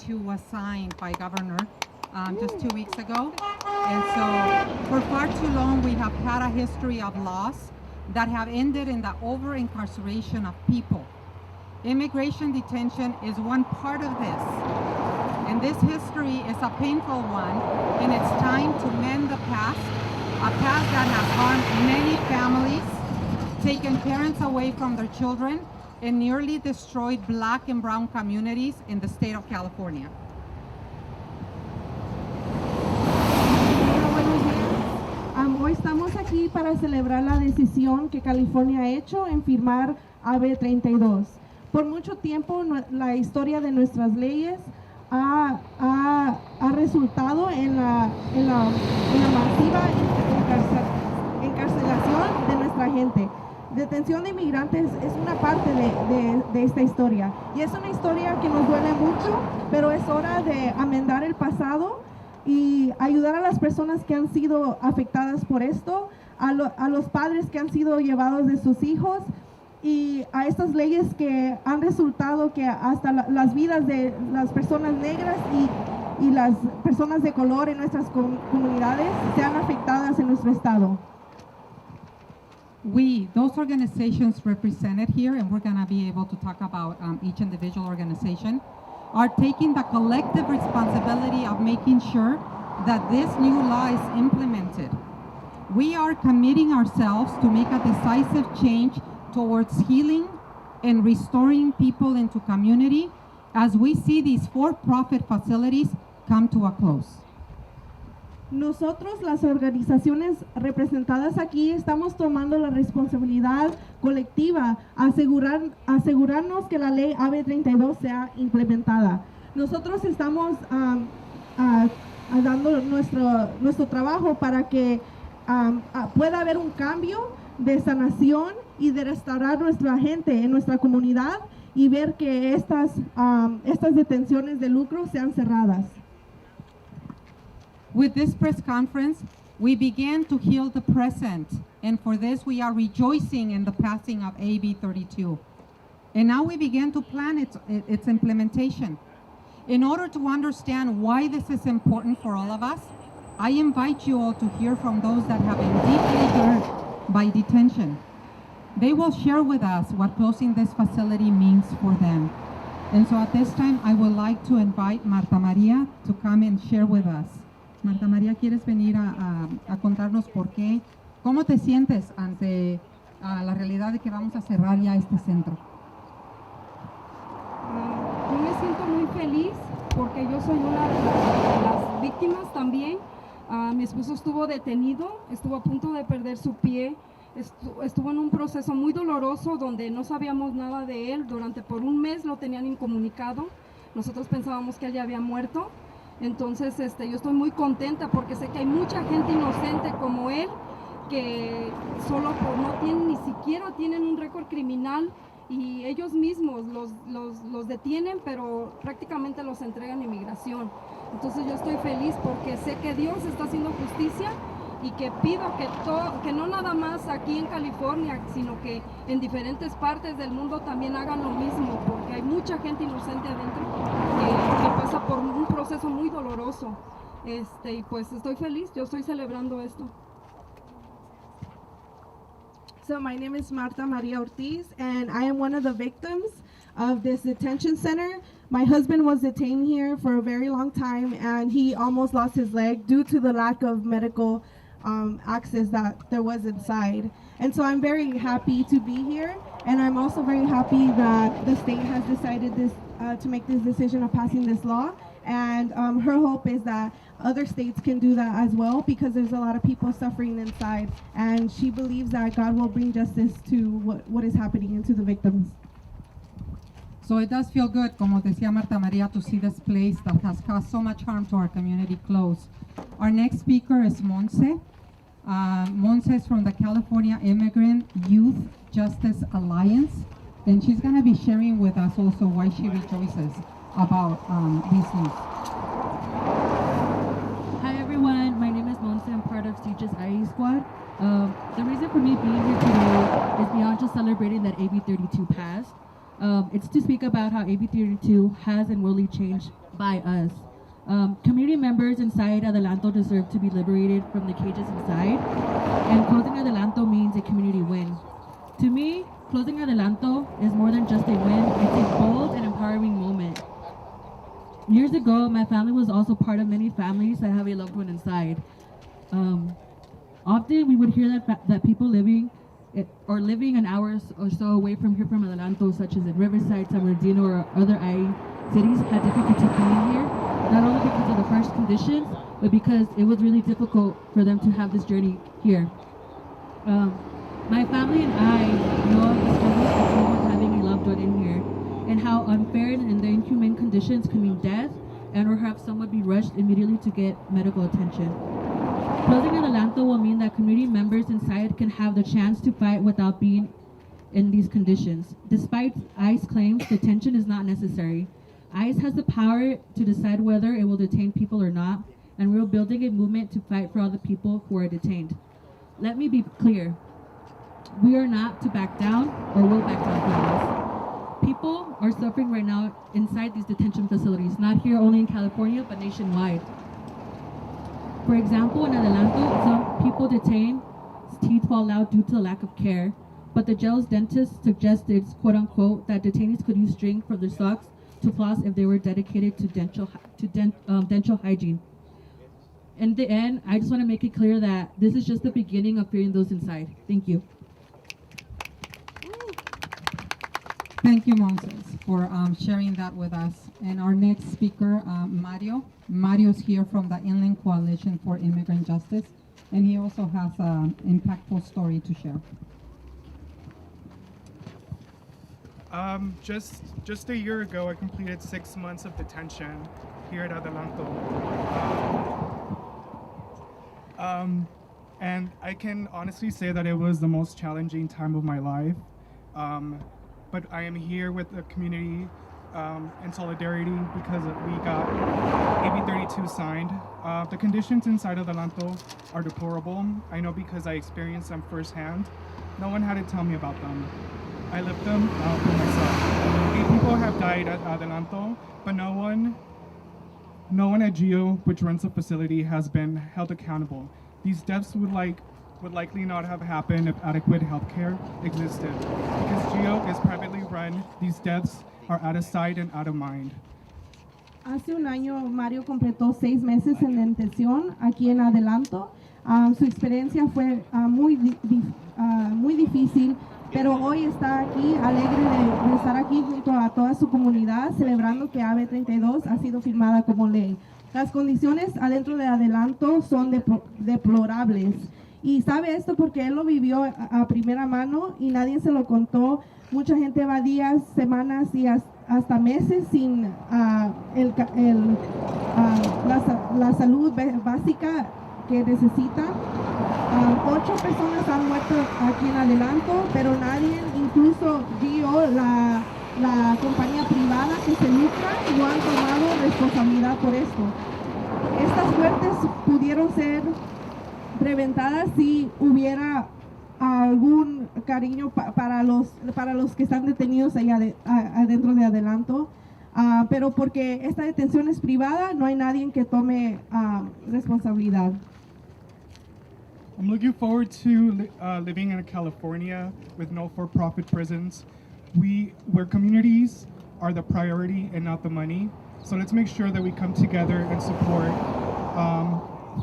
32 was signed by Governor just 2 weeks ago. And so for far too long, we have had a history of laws that have ended in the over-incarceration of people. Immigration detention is one part of this. And this history is a painful one, and it's time to mend the past, a past that has harmed many families, taken parents away from their children, and nearly destroyed Black and brown communities in the state of California. Hoy estamos aquí para celebrar la decisión que California ha hecho en firmar AB 32. Por mucho tiempo la historia de nuestras leyes ha resultado en la masiva encarcelación de nuestra gente. Detención de inmigrantes es una parte de esta historia, y es una historia que nos duele mucho, pero es hora de amendar el pasado y ayudar a las personas que han sido afectadas por esto, a los padres que han sido llevados de sus hijos, y a estas leyes que han resultado que hasta las vidas de las personas negras y las personas de color en nuestras comunidades sean afectadas en nuestro estado. We, those organizations represented here, and we're going to be able to talk about each individual organization, are taking the collective responsibility of making sure that this new law is implemented. We are committing ourselves to make a decisive change towards healing and restoring people into community as we see these for-profit facilities come to a close. Nosotros, las organizaciones representadas aquí, estamos tomando la responsabilidad colectiva a asegurarnos que la ley AB 32 sea implementada. Nosotros estamos dando nuestro trabajo para que pueda haber un cambio de sanación y de restaurar nuestra gente en nuestra comunidad y ver que estas detenciones de lucro sean cerradas. With this press conference, we began to heal the present, and for this we are rejoicing in the passing of AB 32. And now we begin to plan its implementation. In order to understand why this is important for all of us, I invite you all to hear from those that have been deeply hurt by detention. They will share with us what closing this facility means for them. And so at this time, I would like to invite Marta Maria to come and share with us. Marta María, ¿quieres venir a contarnos por qué? ¿Cómo te sientes ante la realidad de que vamos a cerrar ya este centro? Yo me siento muy feliz porque yo soy una de las víctimas también. Mi esposo estuvo detenido, estuvo a punto de perder su pie, estuvo en un proceso muy doloroso donde no sabíamos nada de él. Por un mes lo tenían incomunicado. Nosotros pensábamos que él ya había muerto. Entonces yo estoy muy contenta porque sé que hay mucha gente inocente como él que solo ni siquiera tienen un récord criminal, y ellos mismos los detienen, pero prácticamente los entregan a inmigración. Entonces yo estoy feliz porque sé que Dios está haciendo justicia, y que pido que no nada más aquí en California, sino que en diferentes partes del mundo también hagan lo mismo, porque hay mucha gente inocente adentro que pasa por un proceso muy doloroso. Y pues estoy feliz, yo estoy celebrando esto. So my name is Marta Maria Ortiz, and I am one of the victims of this detention center. My husband was detained here for a very long time, and he almost lost his leg due to the lack of medical access that there was inside. And so I'm very happy to be here, and I'm also very happy that the state has decided to make this decision of passing this law. And her hope is that other states can do that as well, because there's a lot of people suffering inside, and she believes that God will bring justice to what is happening and to the victims. So it does feel good, como decía Marta Maria, to see this place that has caused so much harm to our community close. Our next speaker is Monse. Monse is from the California Immigrant Youth Justice Alliance, and she's going to be sharing with us also why she rejoices about these news. Hi everyone, my name is Monse. I'm part of CJ's IE Squad. The reason for me being here today is beyond just celebrating that AB 32 passed. It's to speak about how AB 32 has and will change by us. Community members inside Adelanto deserve to be liberated from the cages inside, and closing Adelanto means a community win. To me, closing Adelanto is more than just a win, it's a bold and empowering moment. Years ago, my family was also part of many families that have a loved one inside. Often we would hear that people living an hour or so away from here from Adelanto, such as in Riverside, San Bernardino, or other IE cities, had difficulty coming here, not only because of the harsh conditions, but because it was really difficult for them to have this journey here. My family and I know of the struggles that come with having a loved one in here, and how unfair and the inhumane conditions can mean death, and or have someone be rushed immediately to get medical attention. Closing Adelanto will mean that community members inside can have the chance to fight without being in these conditions. Despite ICE claims, detention is not necessary. ICE has the power to decide whether it will detain people or not, and we're building a movement to fight for all the people who are detained. Let me be clear. We are not to back down or will back down from this. People are suffering right now inside these detention facilities, not here only in California, but nationwide. For example, in Adelanto, some people detained, teeth fall out due to the lack of care, but the jail's dentist suggested, quote unquote, that detainees could use string from their socks to floss if they were dedicated to dental hygiene. In the end, I just want to make it clear that this is just the beginning of freeing those inside. Thank you. Thank you, Moses, for sharing that with us. And our next speaker, Mario. Mario's here from the Inland Coalition for Immigrant Justice, and he also has an impactful story to share. Just a year ago, I completed 6 months of detention here at Adelanto. And I can honestly say that it was the most challenging time of my life. But I am here with the community in solidarity because we got AB 32 signed. The conditions inside of Adelanto are deplorable. I know because I experienced them firsthand. No one had to tell me about them. I lived them for myself. 8 people have died at Adelanto, but no one at GEO, which runs the facility, has been held accountable. These deaths would likely not have happened if adequate health care existed. Because GEO is privately run, these deaths are out of sight and out of mind. Hace un año Mario completó 6 meses en detención aquí en Adelanto. Su experiencia fue muy difícil, pero hoy está aquí alegre de estar aquí junto a toda su comunidad celebrando que AB 32 ha sido firmada como ley. Las condiciones adentro de Adelanto son deplorables. Y sabe esto porque él lo vivió a primera mano y nadie se lo contó. Mucha gente va días, semanas y hasta meses sin la salud básica que necesitan. 8 personas han muerto aquí en Adelanto, pero nadie, incluso GEO, la compañía privada que se lucra, no han tomado responsabilidad por esto. Estas muertes pudieron ser preventadas si hubiera algún cariño para los que están detenidos allá adentro de Adelanto, pero porque esta detención es privada, no hay nadie que tome responsabilidad. I'm looking forward to living in California with no for-profit prisons, where communities are the priority and not the money. So let's make sure that we come together and support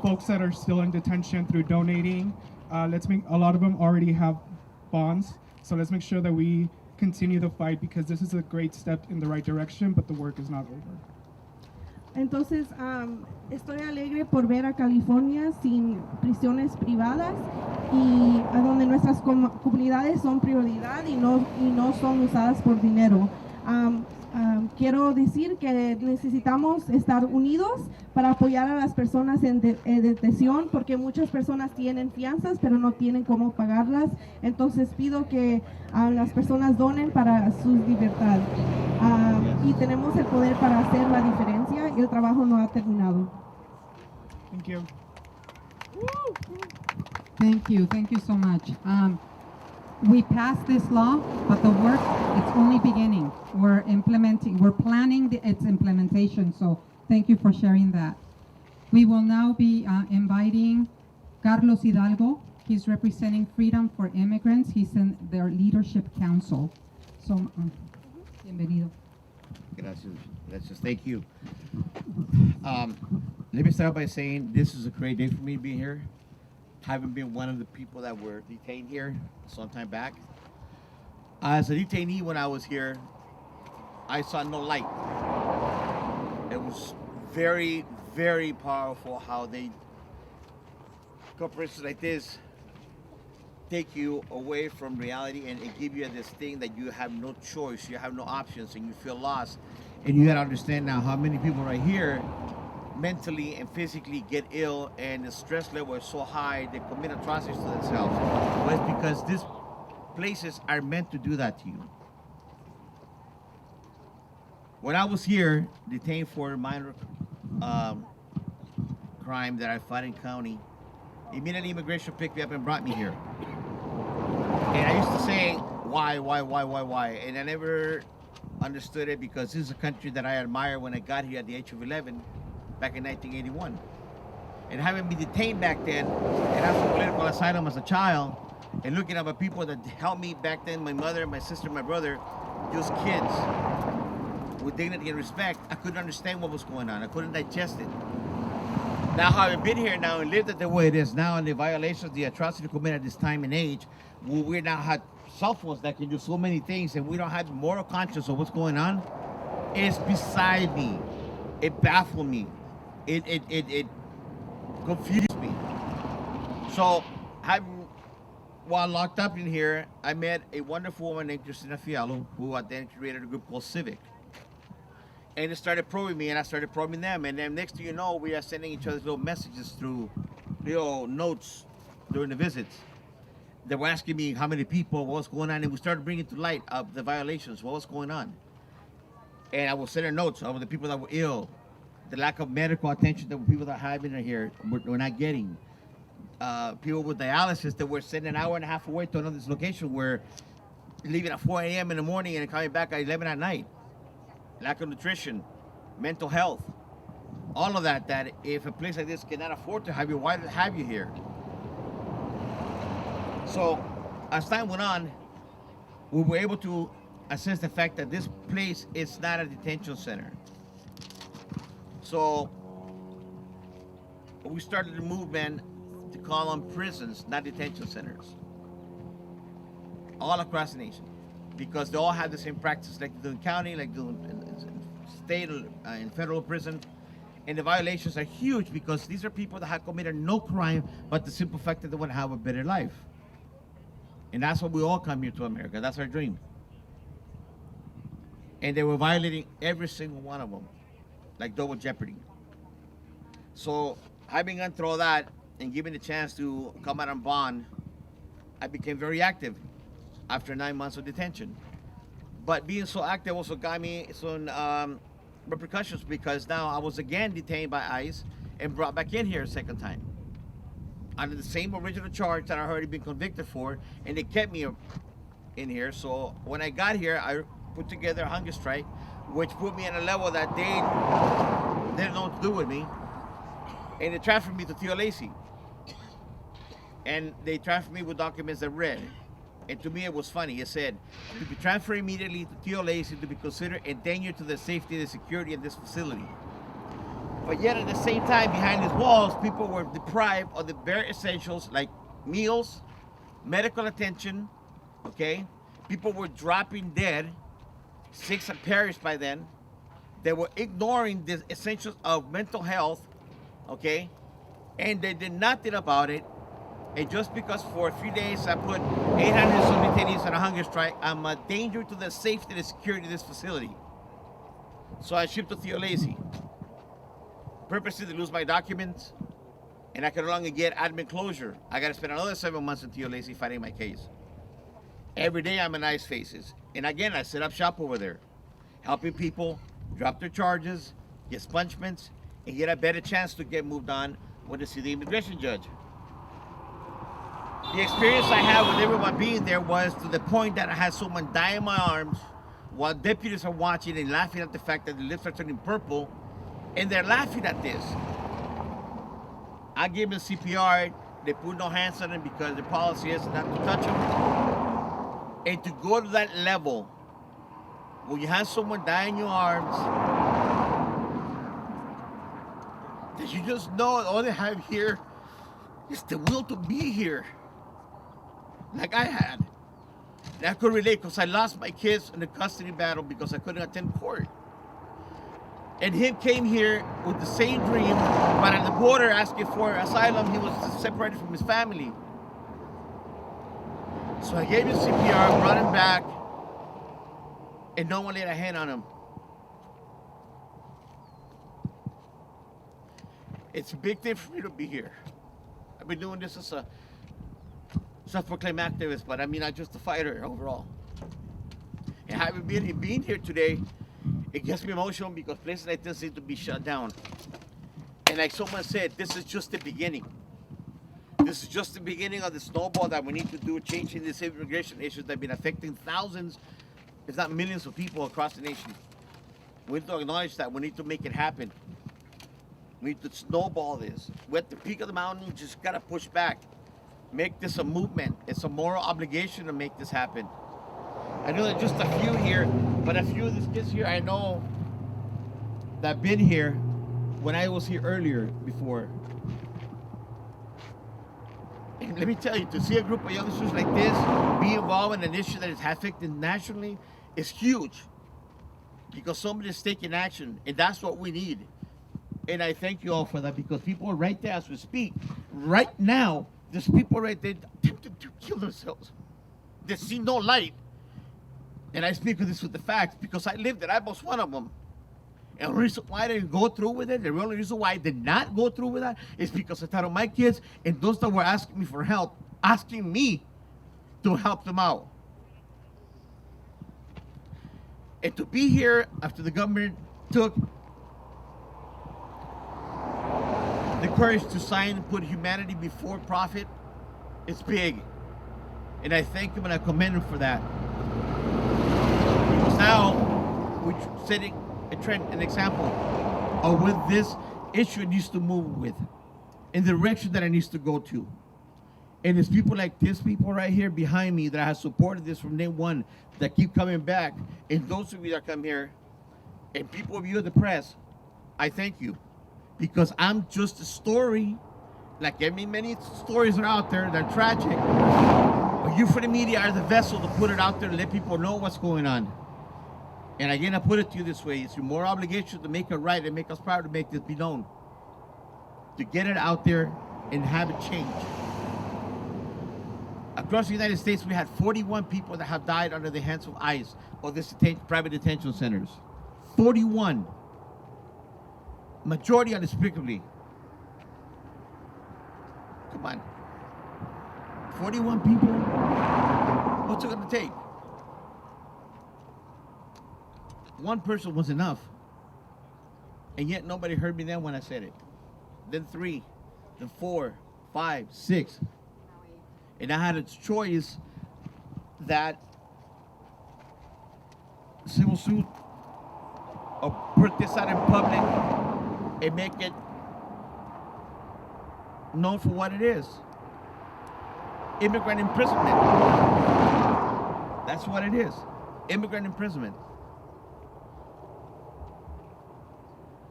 folks that are still in detention through donating. A lot of them already have bonds, so let's make sure that we continue the fight because this is a great step in the right direction, but the work is not over. Entonces, estoy alegre por ver a California sin prisiones privadas y a donde nuestras comunidades son prioridad y no son usadas por dinero. Quiero decir que necesitamos estar unidos para apoyar a las personas en detención porque muchas personas tienen fianzas pero no tienen cómo pagarlas. Entonces pido que las personas donen para su libertad. Y tenemos el poder para hacer la diferencia y el trabajo no ha terminado. Thank you. Thank you so much. We passed this law, but the work, it's only beginning. We're implementing we're planning its implementation. So thank you for sharing that. We will now be inviting Carlos Hidalgo. He's representing Freedom for Immigrants. He's in their leadership council. So, bienvenido. Gracias. Gracias. Thank you. Let me start by saying this is a great day for me to be here. Having been one of the people that were detained here some time back. As a detainee when I was here, I saw no light. It was very, very powerful how corporations like this take you away from reality and give you this thing that you have no choice, you have no options, and you feel lost. And you gotta understand now how many people right here mentally and physically get ill, and the stress level is so high they commit atrocities to themselves. But it's because these places are meant to do that to you. When I was here, detained for a minor crime that I fought in county, immediately immigration picked me up and brought me here. And I used to say, why? And I never understood it, because this is a country that I admired when I got here at the age of 11 back in 1981. And having been detained back then and after political asylum as a child, and looking at the people that helped me back then, my mother, my sister, my brother, just kids with dignity and respect, I couldn't understand what was going on. I couldn't digest it. Now, having been here now and lived it the way it is now, and the violations, the atrocity committed at this time and age, we now have cell phones that can do so many things, and we don't have moral conscience of what's going on, it's beside me. It baffled me. It confused me. So, while locked up in here, I met a wonderful woman named Christina Fialo, who then created a group called Civic. And it started probing me, and I started probing them. And then next thing you know, we are sending each other little messages through notes during the visits. They were asking me how many people, what was going on, and we started bringing to light of the violations, what was going on. And I was sending notes of the people that were ill, the lack of medical attention that people that have in here were not getting. People with dialysis that were sitting an hour and a half away to another location, were leaving at 4 a.m. in the morning and coming back at 11 at night. Lack of nutrition, mental health, all of that if a place like this cannot afford to have you, why have you here? So as time went on, we were able to assess the fact that this place is not a detention center. So we started a movement to call them prisons, not detention centers, all across the nation, because they all have the same practice, like the county, like the state and federal prison. And the violations are huge, because these are people that have committed no crime, but the simple fact that they want to have a better life. And that's why we all come here to America. That's our dream. And they were violating every single one of them, like double jeopardy. So having gone through all that and given the chance to come out on bond, I became very active after 9 months of detention. But being so active also got me some repercussions, because now I was again detained by ICE and brought back in here a second time under the same original charge that I already been convicted for, and they kept me in here. So when I got here, I put together a hunger strike, which put me on a level that they didn't know what to do with me, and they transferred me to Tio Lacey. And they transferred me with documents that read, and to me it was funny. It said, to be transferred immediately to Tio Lacey to be considered a danger to the safety and the security of this facility. But yet at the same time, behind these walls, people were deprived of the bare essentials like meals, medical attention, okay? People were dropping dead. 6 had perished by then. They were ignoring the essentials of mental health, okay? And they did nothing about it. And just because for a few days I put 800 some detainees on a hunger strike, I'm a danger to the safety and the security of this facility. So I shipped to Tio Lacey. Purposely to lose my documents, and I could no longer get admin closure. I got to spend another 7 months in Tio Lacey fighting my case. Every day I'm in ICE faces. And again, I set up shop over there, helping people drop their charges, get expungements, and get a better chance to get moved on when they see the immigration judge. The experience I had with everyone being there was to the point that I had someone die in my arms while deputies are watching and laughing at the fact that the lips are turning purple, and they're laughing at this. I gave him CPR. They put no hands on him because the policy is not to touch him. And to go to that level, when you have someone die in your arms, that you just know all they have here is the will to be here, like I had. And I could relate because I lost my kids in the custody battle because I couldn't attend court. And him came here with the same dream, but at the border asking for asylum, he was separated from his family. So I gave him CPR, brought him back, and no one laid a hand on him. It's a big thing for me to be here. I've been doing this as a self-proclaimed activist, but I mean, I'm just a fighter overall. And having been here today, it gets me emotional because places like this need to be shut down. And like someone said, this is just the beginning. This is just the beginning of the snowball that we need to do, changing these immigration issues that have been affecting thousands, if not millions of people across the nation. We need to acknowledge that. We need to make it happen. We need to snowball this. We're at the peak of the mountain, we just gotta push back. Make this a movement. It's a moral obligation to make this happen. I know that just a few here, but a few of these kids here I know that have been here when I was here earlier before. And let me tell you, to see a group of youngsters like this be involved in an issue that is affected nationally is huge. Because somebody is taking action, and that's what we need. And I thank you all for that, because people are right there as we speak. Right now, there's people right there attempting to kill themselves. They see no light. And I speak of this with the facts because I lived it. I was one of them. And the reason why I didn't go through with it, the only reason why I did not go through with that is because I thought of my kids and those that were asking me for help, asking me to help them out. And to be here after the government took the courage to sign and put humanity before profit, it's big. And I thank him and I commend him for that. Because now we're setting a trend, an example of what this issue needs to move with, in the direction that it needs to go to. And it's people like this, people right here behind me that have supported this from day one, that keep coming back. And those of you that come here, and people of you in the press, I thank you. Because I'm just a story, like many stories are out there that are tragic. But you for the media are the vessel to put it out there and let people know what's going on. And again, I put it to you this way. It's your moral obligation to make it right and make us proud to make this be known. To get it out there and have it change. Across the United States, we had 41 people that have died under the hands of ICE or this private detention centers. 41. Majority unspeakably. Come on. 41 people? What's it going to take? One person was enough. And yet nobody heard me then when I said it. Then 3, then 4, 5, 6. And I had a choice that civil suit or put this out in public and make it known for what it is. Immigrant imprisonment. That's what it is. Immigrant imprisonment.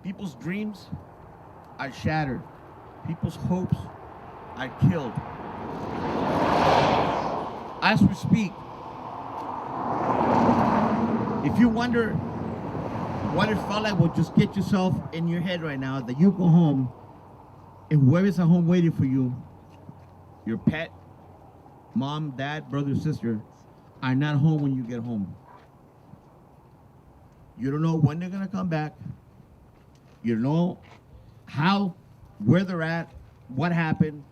People's dreams are shattered. People's hopes are killed. As we speak, if you wonder what it felt like, well, just get yourself in your head right now that you go home and whoever's at home waiting for you, your pet, mom, dad, brother, sister, are not home when you get home. You don't know when they're gonna come back. You don't know how, where they're at, what happened,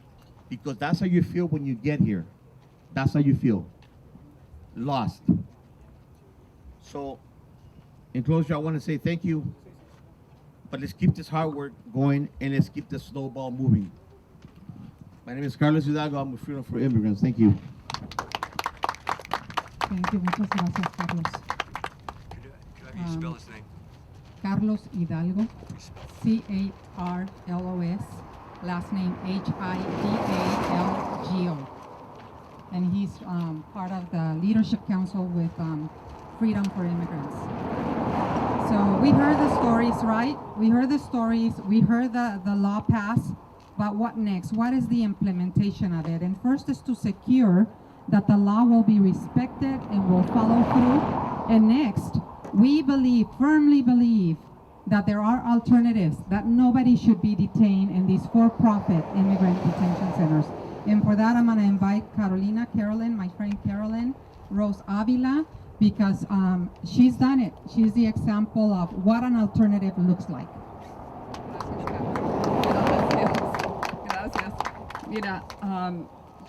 because that's how you feel when you get here. That's how you feel. Lost. So, in closure, I want to say thank you, but let's keep this hard work going and let's keep the snowball moving. My name is Carlos Hidalgo. I'm with Freedom for Immigrants. Thank you. Thank you. Muchas gracias, Carlos. Spell his name. Carlos Hidalgo, C-A-R-L-O-S, last name Hidalgo. And he's part of the Leadership Council with Freedom for Immigrants. So we heard the stories, right? We heard the stories, we heard the law pass, but what next? What is the implementation of it? And first is to secure that the law will be respected and will follow through. And next, we firmly believe that there are alternatives, that nobody should be detained in these for-profit immigrant detention centers. And for that, I'm gonna invite Carolyn, my friend Carolyn Rose Avila, because she's done it. She's the example of what an alternative looks like. Gracias. Mira,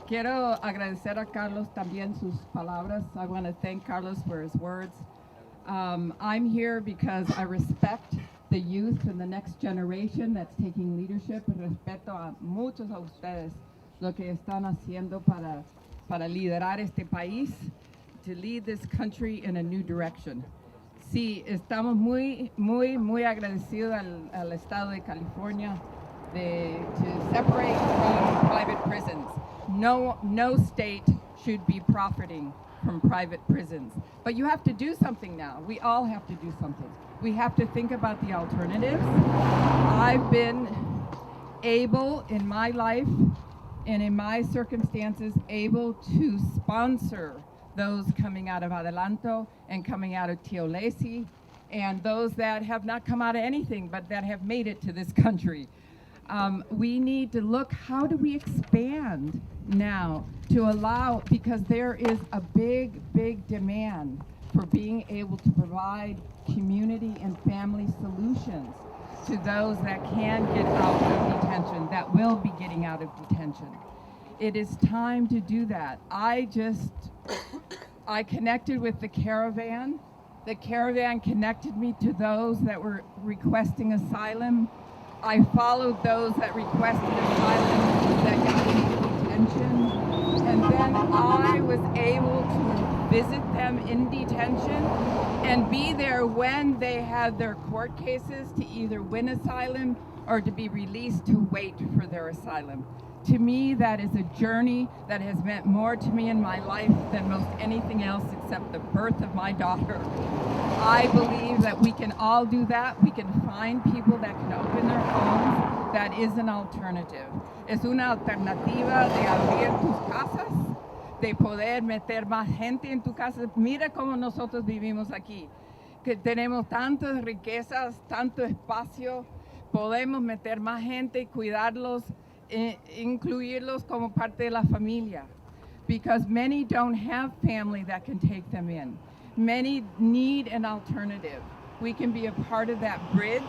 quiero agradecer a Carlos también sus palabras. I want to thank Carlos for his words. I'm here because I respect the youth and the next generation that's taking leadership. Respeto a muchos a ustedes lo que están haciendo para liderar este país, to lead this country in a new direction. Sí, estamos muy agradecidos al Estado de California to separate from private prisons. No state should be profiting from private prisons. But you have to do something now. We all have to do something. We have to think about the alternatives. I've been able in my life and in my circumstances able to sponsor those coming out of Adelanto and coming out of Teolesi, and those that have not come out of anything but that have made it to this country. We need to look, how do we expand now to allow, because there is a big demand for being able to provide community and family solutions to those that can get out of detention, that will be getting out of detention. It is time to do that. I connected with the caravan. The caravan connected me to those that were requesting asylum. I followed those that requested asylum that got into detention. And then I was able to visit them in detention and be there when they had their court cases to either win asylum or to be released to wait for their asylum. To me, that is a journey that has meant more to me in my life than most anything else except the birth of my daughter. I believe that we can all do that. We can find people that can open their homes. That is an alternative. Es una alternativa de abrir tus casas, de poder meter más gente en tu casa. Mira cómo nosotros vivimos aquí, que tenemos tantas riquezas, tanto espacio, podemos meter más gente y cuidarlos, incluirlos como parte de la familia, because many don't have family that can take them in. Many need an alternative. We can be a part of that bridge,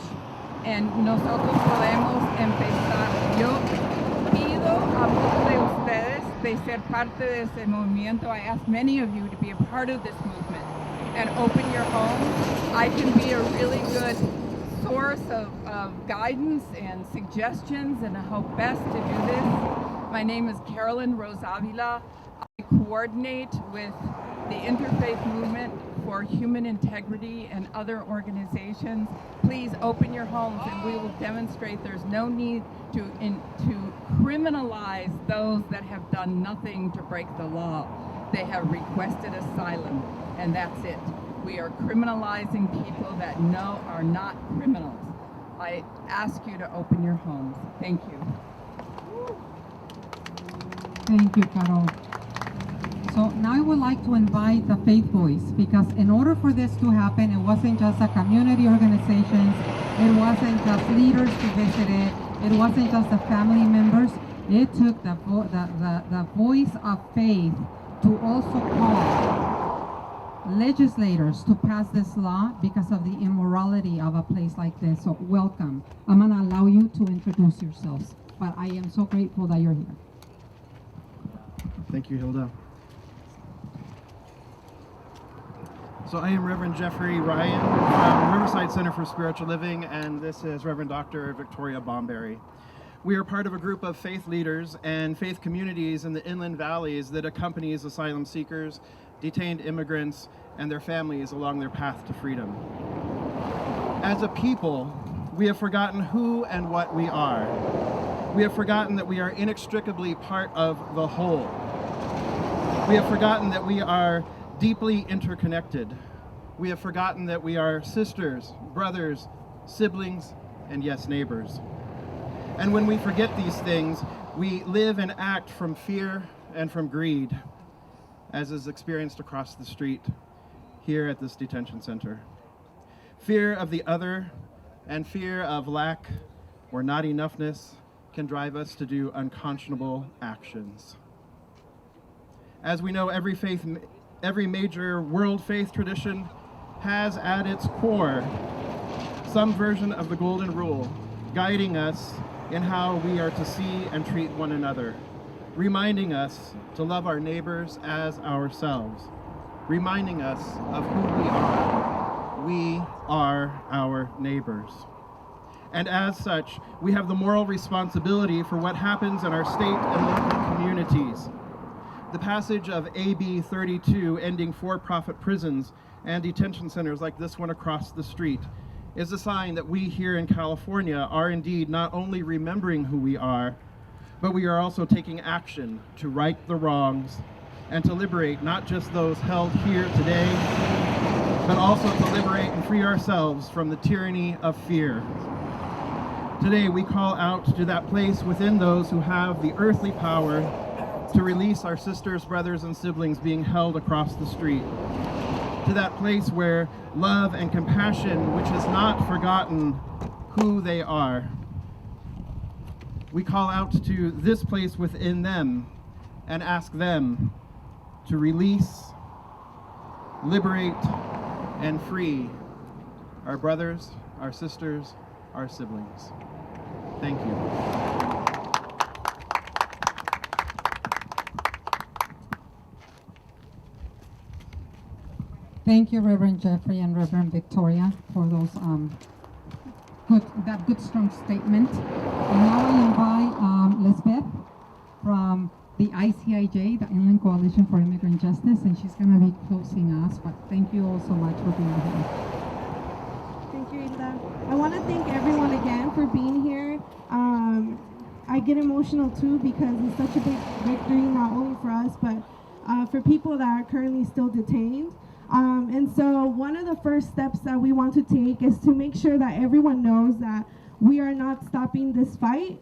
and nosotros podemos empezar. Yo pido a muchos de ustedes de ser parte de ese movimiento. I ask many of you to be a part of this movement and open your home. I can be a really good source of guidance and suggestions and how best to do this. My name is Carolyn Rose Avila. I coordinate with the Interfaith Movement for Human Integrity and other organizations. Please open your homes and we will demonstrate there's no need to criminalize those that have done nothing to break the law. They have requested asylum, and that's it. We are criminalizing people that are not criminals. I ask you to open your homes. Thank you. Thank you, Carol. So now I would like to invite the faith voice, because in order for this to happen, it wasn't just the community organizations, it wasn't just leaders who visited, it wasn't just the family members. It took the voice of faith to also call legislators to pass this law because of the immorality of a place like this. So welcome. I'm gonna allow you to introduce yourselves, but I am so grateful that you're here. Thank you, Hilda. So I am Reverend Jeffrey Ryan from Riverside Center for Spiritual Living, and this is Reverend Dr. Victoria Bomberry. We are part of a group of faith leaders and faith communities in the inland valleys that accompanies asylum seekers, detained immigrants, and their families along their path to freedom. As a people, we have forgotten who and what we are. We have forgotten that we are inextricably part of the whole. We have forgotten that we are deeply interconnected. We have forgotten that we are sisters, brothers, siblings, and yes, neighbors. And when we forget these things, we live and act from fear and from greed, as is experienced across the street here at this detention center. Fear of the other and fear of lack or not enoughness can drive us to do unconscionable actions. As we know, every major world faith tradition has at its core some version of the Golden Rule, guiding us in how we are to see and treat one another, reminding us to love our neighbors as ourselves, reminding us of who we are. We are our neighbors. And as such, we have the moral responsibility for what happens in our state and local communities. The passage of AB 32, ending for-profit prisons and detention centers like this one across the street, is a sign that we here in California are indeed not only remembering who we are, but we are also taking action to right the wrongs and to liberate not just those held here today, but also to liberate and free ourselves from the tyranny of fear. Today we call out to that place within those who have the earthly power to release our sisters, brothers, and siblings being held across the street. To that place where love and compassion, which has not forgotten who they are. We call out to this place within them and ask them to release, liberate, and free our brothers, our sisters, our siblings. Thank you. Thank you, Reverend Jeffrey and Reverend Victoria, for those good strong statement. And now I invite Lisbeth from the ICIJ, the Inland Coalition for Immigrant Justice, and she's going to be closing us. But thank you all so much for being here. Thank you, Hilda. I want to thank everyone again for being here. I get emotional too because it's such a big victory, not only for us, but for people that are currently still detained. And so one of the first steps that we want to take is to make sure that everyone knows that we are not stopping this fight.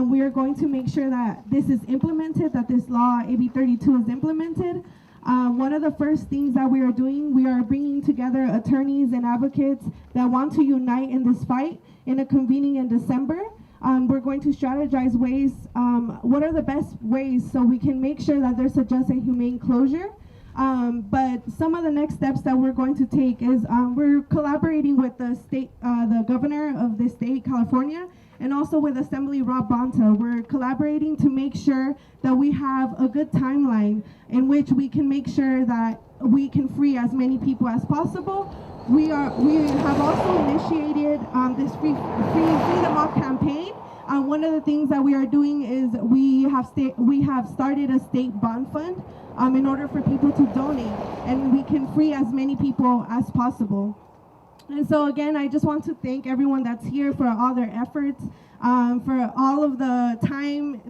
We are going to make sure that this is implemented, that this law, AB 32, is implemented. One of the first things that we are doing, we are bringing together attorneys and advocates that want to unite in this fight in a convening in December. We're going to strategize ways, what are the best ways so we can make sure that there's a just and humane closure. But some of the next steps that we're going to take is we're collaborating with the state, the governor of the state, California, and also with Assembly Rob Bonta. We're collaborating to make sure that we have a good timeline in which we can make sure that we can free as many people as possible. We have also initiated this Free Them All campaign. One of the things that we are doing is we have started a state bond fund in order for people to donate, and we can free as many people as possible. And so again, I just want to thank everyone that's here for all their efforts, for all of the time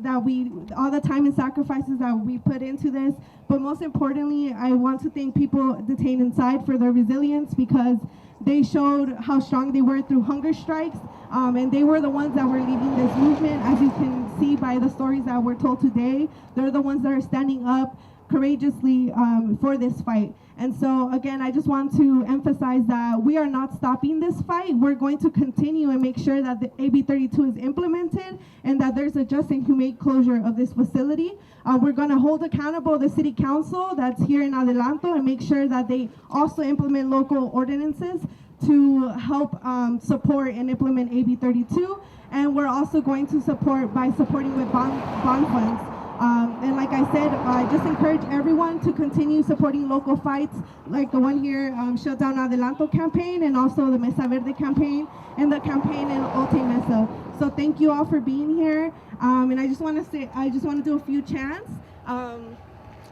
all the time and sacrifices that we put into this. But most importantly, I want to thank people detained inside for their resilience, because they showed how strong they were through hunger strikes, and they were the ones that were leading this movement. As you can see by the stories that were told today, they're the ones that are standing up courageously for this fight. And so again, I just want to emphasize that we are not stopping this fight. We're going to continue and make sure that the AB 32 is implemented and that there's a just and humane closure of this facility. We're going to hold accountable the city council that's here in Adelanto and make sure that they also implement local ordinances to help support and implement AB 32. And we're also going to support by supporting with bond funds. And like I said, I just encourage everyone to continue supporting local fights like the one here, Shut Down Adelanto campaign, and also the Mesa Verde campaign and the campaign in Ote Mesa. So thank you all for being here. And I just want to do a few chants.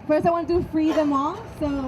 First, I want to do Free Them All. So.